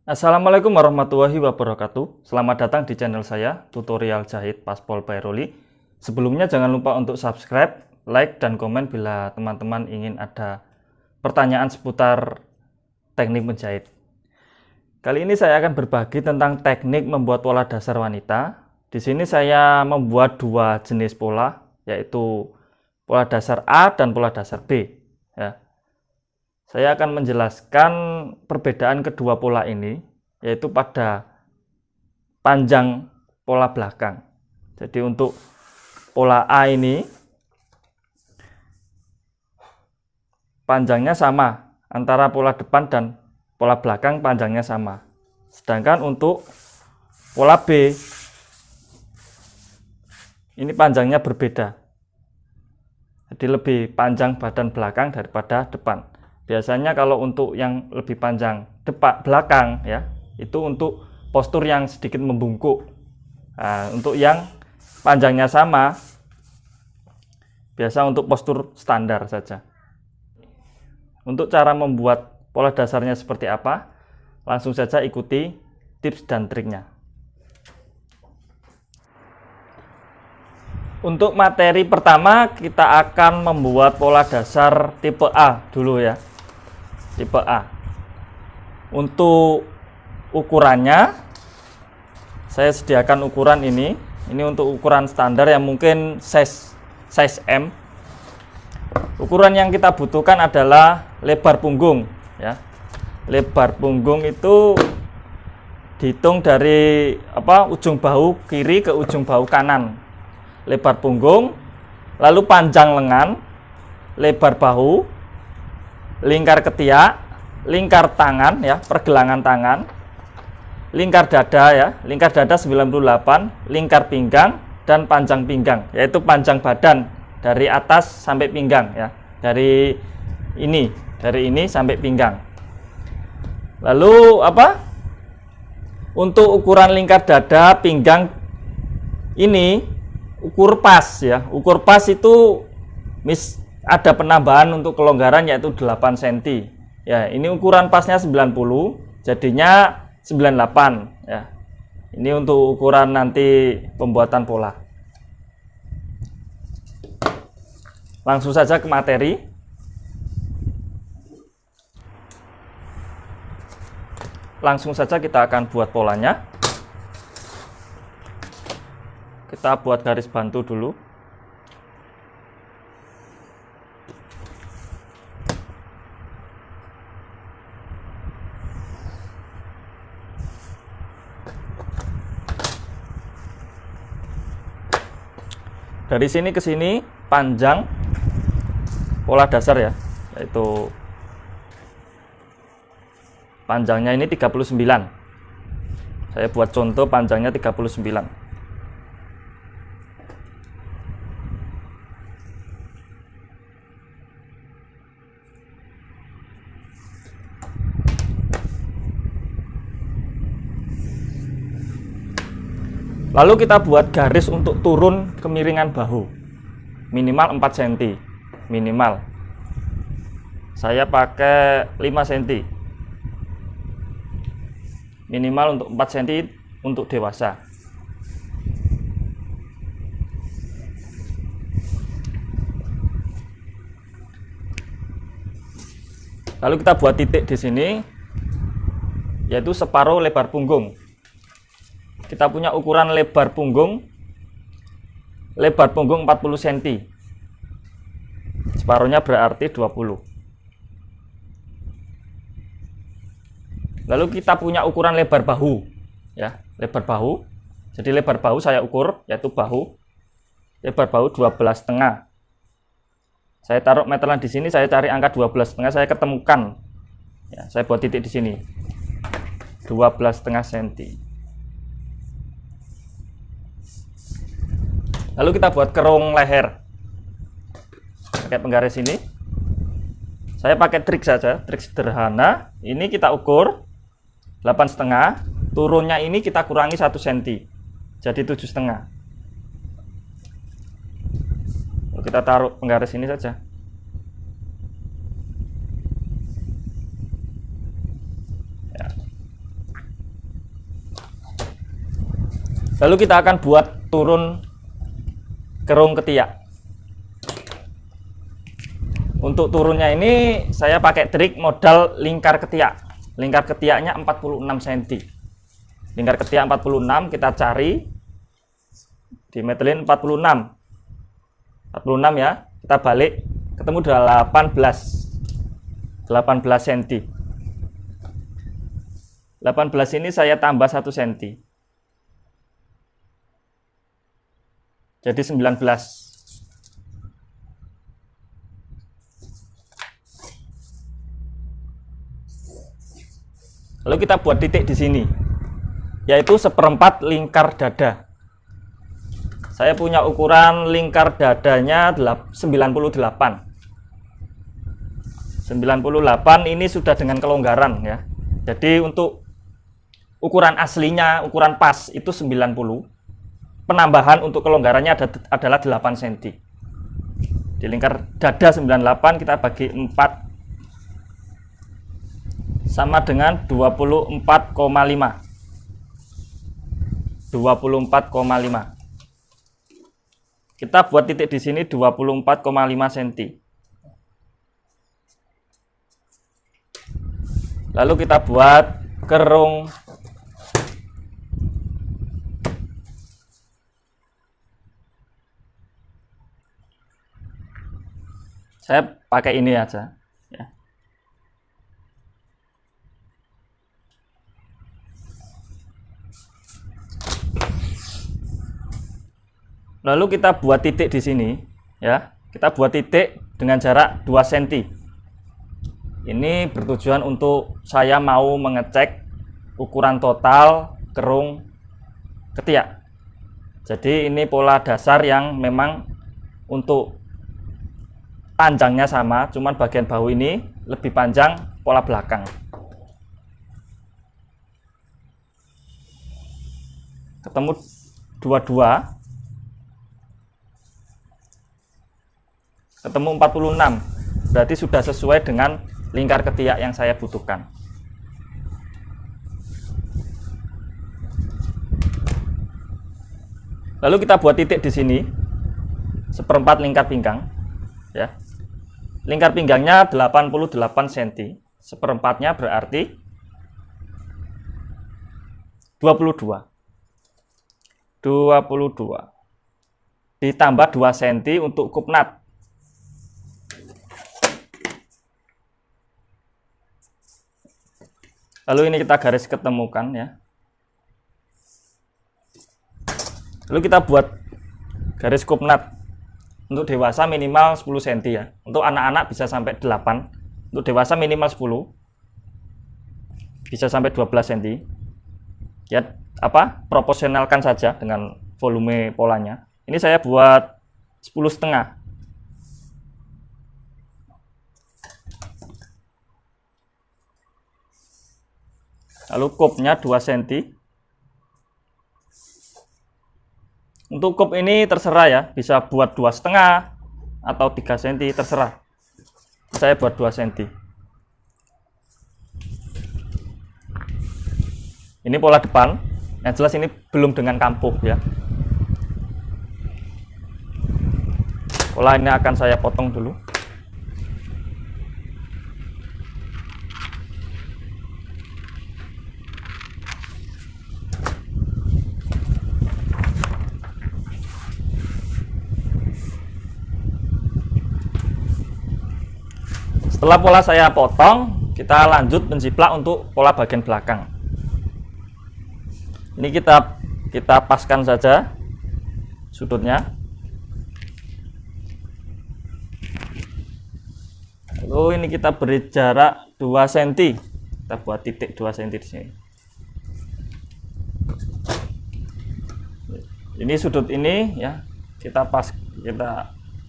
Assalamualaikum warahmatullahi wabarakatuh. Selamat datang di channel saya, tutorial jahit Paspol by Roli. Sebelumnya jangan lupa untuk subscribe, like, dan komen bila teman-teman ingin ada pertanyaan seputar teknik menjahit. Kali ini saya akan berbagi tentang teknik membuat pola dasar wanita. Di sini saya membuat dua jenis pola, yaitu pola dasar A dan pola dasar B. Ya. Saya akan menjelaskan perbedaan kedua pola ini, yaitu pada panjang pola belakang. Jadi untuk pola A ini, panjangnya sama, antara pola depan dan pola belakang panjangnya sama. Sedangkan untuk pola B, ini panjangnya berbeda. Jadi lebih panjang badan belakang daripada depan. Biasanya kalau untuk yang lebih panjang belakang ya, itu untuk postur yang sedikit membungkuk. Nah, untuk yang panjangnya sama, biasa untuk postur standar saja. Untuk cara membuat pola dasarnya seperti apa, langsung saja ikuti tips dan triknya. Untuk materi pertama, kita akan membuat pola dasar tipe A dulu ya. Tipe A. Untuk ukurannya, saya sediakan ukuran ini. Ini untuk ukuran standar yang mungkin size M. Ukuran yang kita butuhkan adalah lebar punggung ya. Lebar punggung itu dihitung dari ujung bahu kiri ke ujung bahu kanan. Lebar punggung, lalu panjang lengan, lebar bahu, lingkar ketiak, lingkar tangan ya, pergelangan tangan, lingkar dada ya, lingkar dada 98, lingkar pinggang dan panjang pinggang, yaitu panjang badan dari atas sampai pinggang ya, dari ini sampai pinggang. Lalu untuk ukuran lingkar dada, pinggang ini ukur pas ya. Ukur pas itu ada penambahan untuk kelonggaran yaitu 8 cm. Ya, ini ukuran pasnya 90, jadinya 98 ya. Ini untuk ukuran nanti pembuatan pola. Langsung saja ke materi. Langsung saja kita akan buat polanya. Kita buat garis bantu dulu. Dari sini ke sini panjang pola dasar ya, yaitu panjangnya ini 39. Saya buat contoh panjangnya 39. Lalu kita buat garis untuk turun kemiringan bahu minimal 4 cm minimal. Saya pakai 5 cm minimal, untuk 4 cm untuk dewasa. Lalu kita buat titik di sini, yaitu separuh lebar punggung. Kita punya ukuran lebar punggung 40 cm, separuhnya berarti 20. Lalu kita punya ukuran lebar bahu ya, lebar bahu. Jadi lebar bahu saya ukur, yaitu bahu, lebar bahu 12,5. Saya taruh meteran di sini, saya cari angka 12,5, saya ketemukan ya, saya buat titik di sini 12,5 cm. Lalu kita buat kerung leher pakai penggaris ini. Saya pakai trik saja, trik sederhana. Ini kita ukur 8,5, turunnya ini kita kurangi 1 cm, jadi 7,5. Lalu kita taruh penggaris ini saja. Ya. Lalu kita akan buat turun kerung ketiak. Untuk turunnya ini saya pakai trik modal lingkar ketiak. Lingkar ketiaknya 46 cm. Lingkar ketiak 46 kita cari, dimeterin 46 ya, kita balik ketemu 18 cm. 18 ini saya tambah 1 cm, jadi 19. Lalu kita buat titik di sini, yaitu seperempat lingkar dada. Saya punya ukuran lingkar dadanya 98. 98 ini sudah dengan kelonggaran ya. Jadi untuk ukuran aslinya, ukuran pas itu 90. Penambahan untuk kelonggarannya adalah 8 cm. Di lingkar dada 98 kita bagi 4 sama dengan 24,5. 24,5. Kita buat titik di sini 24,5 cm. Lalu kita buat kerung. Saya pakai ini aja ya. Lalu kita buat titik di sini ya. Kita buat titik dengan jarak 2 cm. Ini bertujuan untuk saya mau mengecek ukuran total kerung ketiak. Jadi ini pola dasar yang memang untuk panjangnya sama, cuman bagian bahu ini lebih panjang pola belakang. Ketemu 22, ketemu 46, berarti sudah sesuai dengan lingkar ketiak yang saya butuhkan. Lalu kita buat titik di sini, seperempat lingkar pinggang ya. Lingkar pinggangnya 88 cm, seperempatnya berarti 22. Ditambah 2 cm untuk kupnat. Lalu ini kita garis ketemukan ya. Lalu kita buat garis kupnat. Untuk dewasa minimal 10 cm ya. Untuk anak-anak bisa sampai 8. Untuk dewasa minimal 10. Bisa sampai 12 cm. Ya, proporsionalkan saja dengan volume polanya. Ini saya buat 10,5. Lalu kupnya 2 cm. Untuk kup ini terserah ya, bisa buat 2,5 atau 3 cm, terserah. Saya buat 2 cm. Ini pola depan, yang jelas ini belum dengan kampuh ya. Pola ini akan saya potong dulu. Setelah pola saya potong, kita lanjut menjiplak untuk pola bagian belakang. Ini kita paskan saja sudutnya. Lalu ini kita beri jarak 2 cm. Kita buat titik 2 cm di sini. Ini sudut ini ya, kita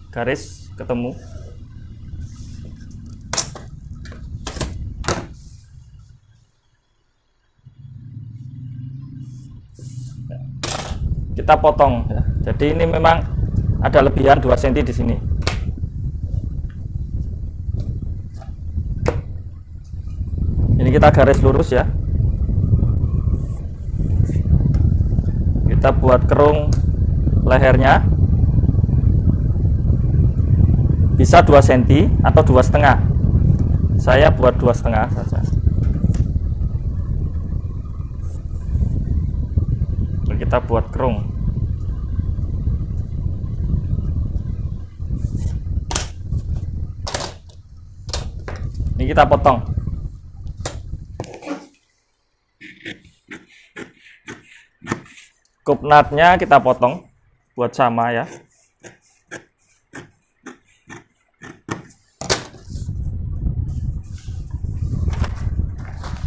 garis ketemu. Kita potong ya. Jadi ini memang ada lebihan 2 cm di sini. Ini kita garis lurus ya. Kita kita buat kerung lehernya, bisa 2 cm atau 2,5. Saya buat 2,5 saja. Lalu kita buat kerung. Ini kita potong. Kup nutnya kita potong buat sama ya.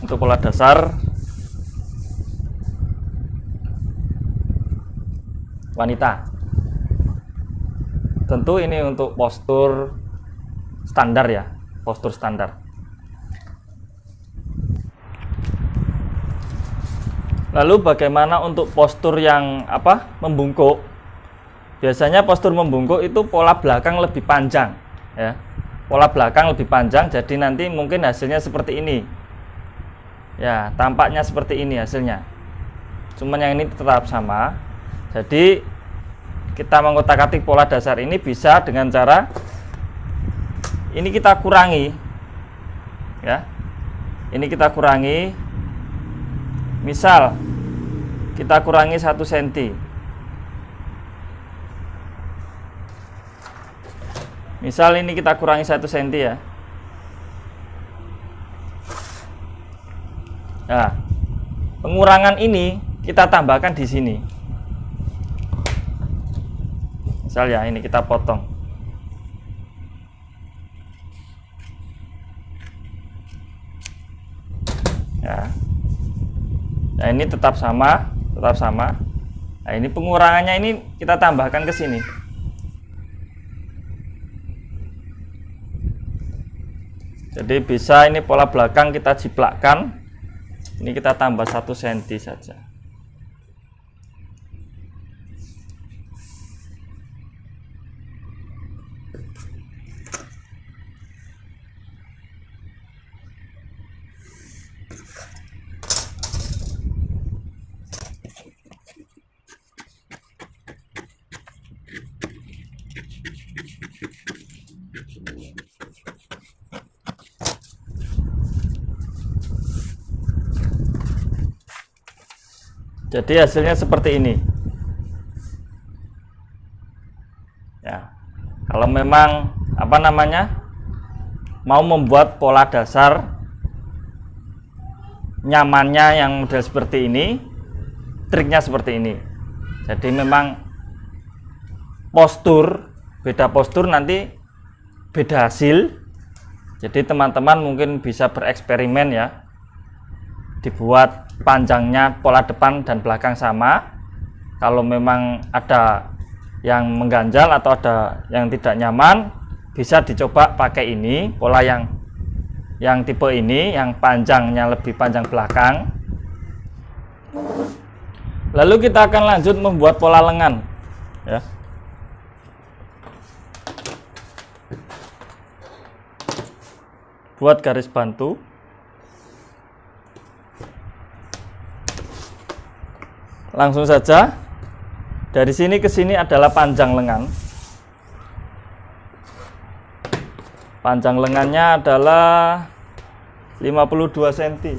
Untuk pola dasar wanita. Tentu ini untuk postur standar ya, postur standar. Lalu bagaimana untuk postur yang membungkuk? Biasanya postur membungkuk itu pola belakang lebih panjang ya. Pola belakang lebih panjang, jadi nanti mungkin hasilnya seperti ini. Ya, tampaknya seperti ini hasilnya. Cuman yang ini tetap sama. Jadi kita mengotak-atik pola dasar ini bisa dengan cara ini kita kurangi. Ya. Ini kita kurangi. Misal kita kurangi 1 cm. Misal ini kita kurangi 1 cm ya. Nah, pengurangan ini kita tambahkan di sini. Misal ya, ini kita potong. Ya. Nah, ini tetap sama, tetap sama. Nah, ini pengurangannya ini kita tambahkan ke sini. Jadi bisa ini pola belakang kita jiplakkan. Ini kita tambah 1 cm saja. Jadi hasilnya seperti ini. Ya. Kalau memang mau membuat pola dasar nyamannya yang model seperti ini, triknya seperti ini. Jadi memang beda postur nanti beda hasil. Jadi teman-teman mungkin bisa bereksperimen ya. Dibuat panjangnya pola depan dan belakang sama. Kalau memang ada yang mengganjal atau ada yang tidak nyaman, bisa dicoba pakai ini, pola yang tipe ini, yang panjangnya lebih panjang belakang. Lalu kita akan lanjut membuat pola lengan ya. Buat garis bantu. Langsung saja, dari sini ke sini adalah panjang lengan. Panjang lengannya adalah 52 cm.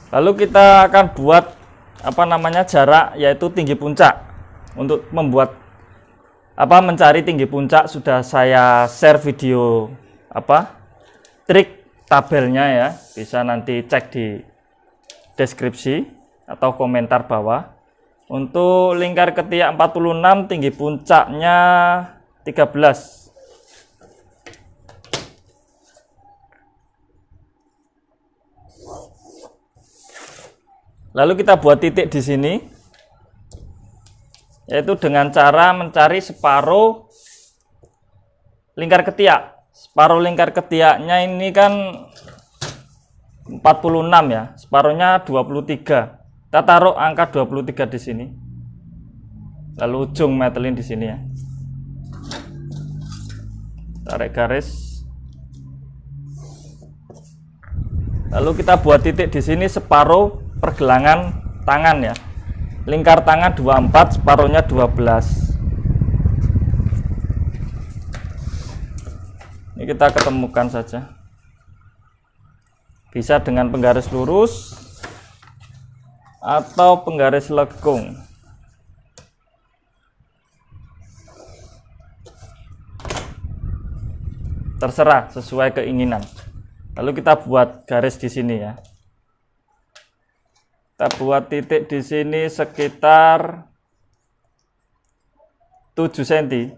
Lalu kita akan buat jarak, yaitu tinggi puncak. Untuk mencari tinggi puncak sudah saya share video trik tabelnya ya, bisa nanti cek di deskripsi atau komentar bawah. Untuk lingkar ketiak 46, tinggi puncaknya 13. Lalu kita buat titik di sini, yaitu dengan cara mencari separuh lingkar ketiak. Separuh lingkar ketiaknya ini kan 46 ya, separuhnya 23. Kita taruh angka 23 di sini. Lalu ujung metelin di sini ya. tarik garis. Lalu kita buat titik di sini separuh pergelangan tangan ya. Lingkar tangan 24, separuhnya 12. Ini kita ketemukan saja. Bisa dengan penggaris lurus atau penggaris lekung. Terserah sesuai keinginan. Lalu kita buat garis di sini ya. Kita buat titik di sini sekitar 7 cm.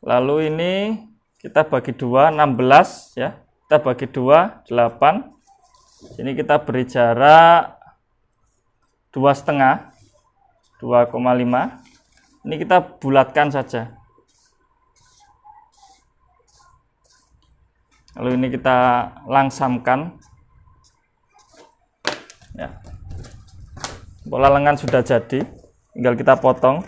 Lalu ini kita bagi 2, 16 ya. Kita bagi 2, 8. Sini kita beri jarak 2,5, 2,5. Ini kita bulatkan saja. Lalu ini kita langsamkan. Ya. Pola lengan sudah jadi, tinggal kita potong.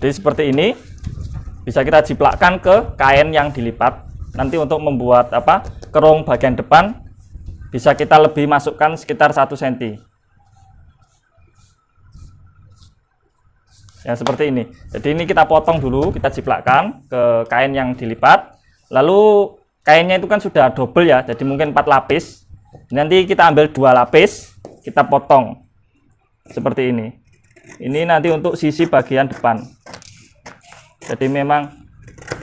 Jadi seperti ini, bisa kita jiplakkan ke kain yang dilipat. Nanti untuk membuat kerung bagian depan bisa kita lebih masukkan sekitar 1 cm. Ya seperti ini. Jadi ini kita potong dulu, kita jiplakkan ke kain yang dilipat. Lalu kainnya itu kan sudah double ya, jadi mungkin 4 lapis. Nanti kita ambil 2 lapis, kita potong seperti ini. Ini nanti untuk sisi bagian depan. Jadi memang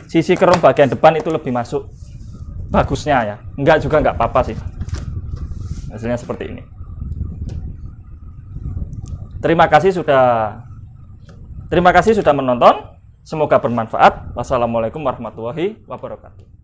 sisi kerung bagian depan itu lebih masuk bagusnya ya. Enggak juga enggak apa-apa sih. Hasilnya seperti ini. Terima kasih sudah menonton. Semoga bermanfaat. Wassalamualaikum warahmatullahi wabarakatuh.